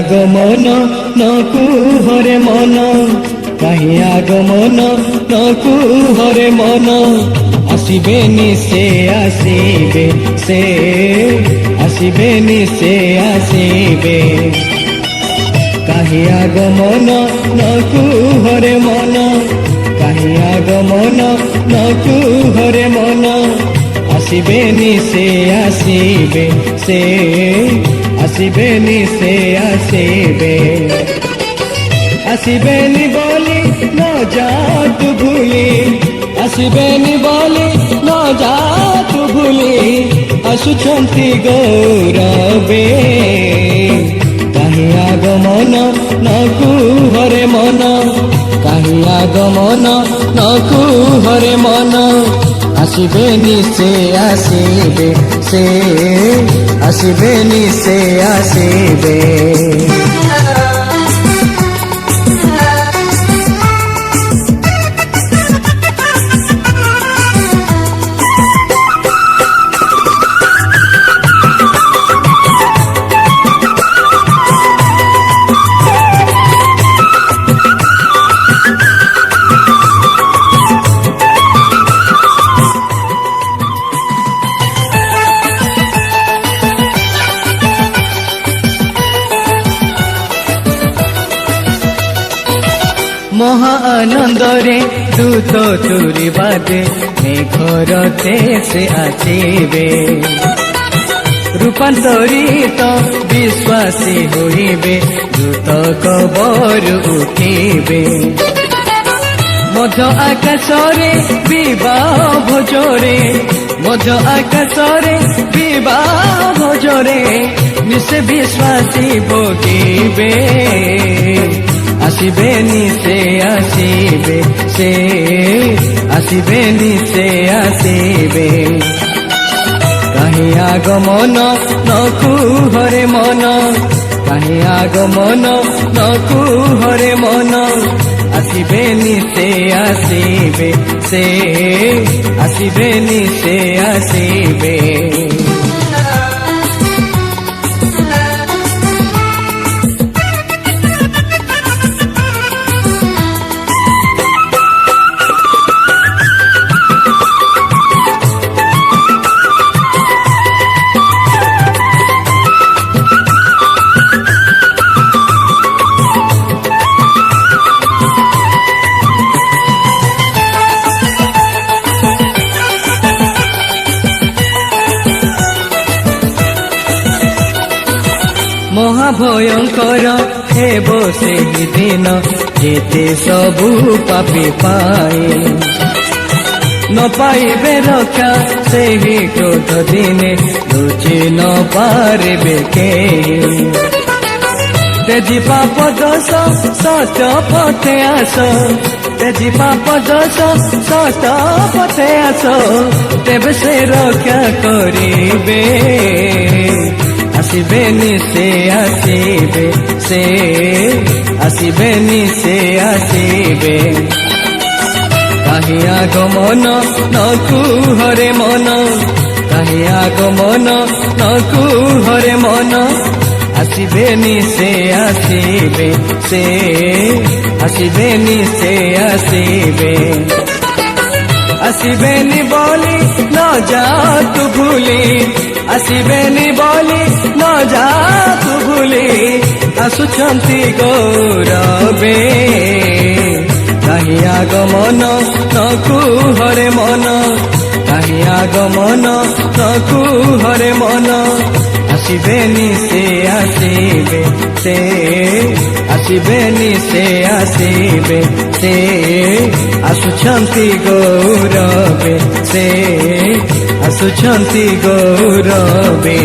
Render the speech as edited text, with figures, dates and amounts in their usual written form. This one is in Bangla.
আগমন নকুহরে মন, কাহি আগমন নকুহরে মন। আসিবেনি সে আসিবে, সে আসিবেনি সে আসিবে। কাহি আগমন নকুহরে মন, কাহি আগমন নকুহরে মন। আসিবেনি সে আসিবে, সে আসিবেনি সে আসিবে। আসিবেনি বলি ন যাত ভুলি, আসিবেনি বলি ন যাত ভুলি। আসুছন্তি গৌরবে, কাহি আগমন নকুহরে মন, কাহি আগমন নকুহরে মন। আসিবেনি সে আসিবে, সে আসিবেনি সে আসিবে। মহা আনন্দরে দূত তুরি বাদে, মেঘরতে সে আসিবে। রূপান্তরিত বিশ্বাসী হইবে, দূত কবর উঠিবে। মধ্য আকাশরে বিবাহ ভোজরে, মধ্য আকাশরে বিবাহ ভোজরে। নিশে বিশ্বাসী ভোগিবে, আসিবেনি সে আসিবে, সে আসিবেনি সে আসিবে। কাহি আগমন নকুহরে মন, কাহি আগমন নকুহরে মন। আসিবেনি সে আসিবে, সে আসিবেনি সে আসিবে। মহাভয়ঙ্কর হেব সেই দিন, যেতে সবু পাপি পায়ে। ন পাইবে রক্ষা সেই ক্রোধ দিনে, লুচি ন পারিবে কে। তেজি পাপ দোষ সত পথে আস, তেজি পাপ দোষ সত পথে আস। তেবে সে রক্ষা করিবে, আসিবেনি সে আসিবে, সে আসিবেনি সে আসিবে। কাহি আগমন নকুহরে মন, কাহি আগমন নকুহরে মন। আসিবেনি সে আসিবে, সে আসিবেনি সে আসিবে। আসিবেনি বলি ন যাত ভুলি, আসিবেনি বলি ন যাত ভুলি। আসুছন্তি গৌরবে, কাহি আগমন নকুহরে মন, কাহি আগমন নকুহরে মন। আসিবেনি সে আসিবে, সে আসিবেনি সে আসিবে। সে আসুছন্তি গৌরবে, ସେ ଆସୁଛନ୍ତି ଗୌରବେ।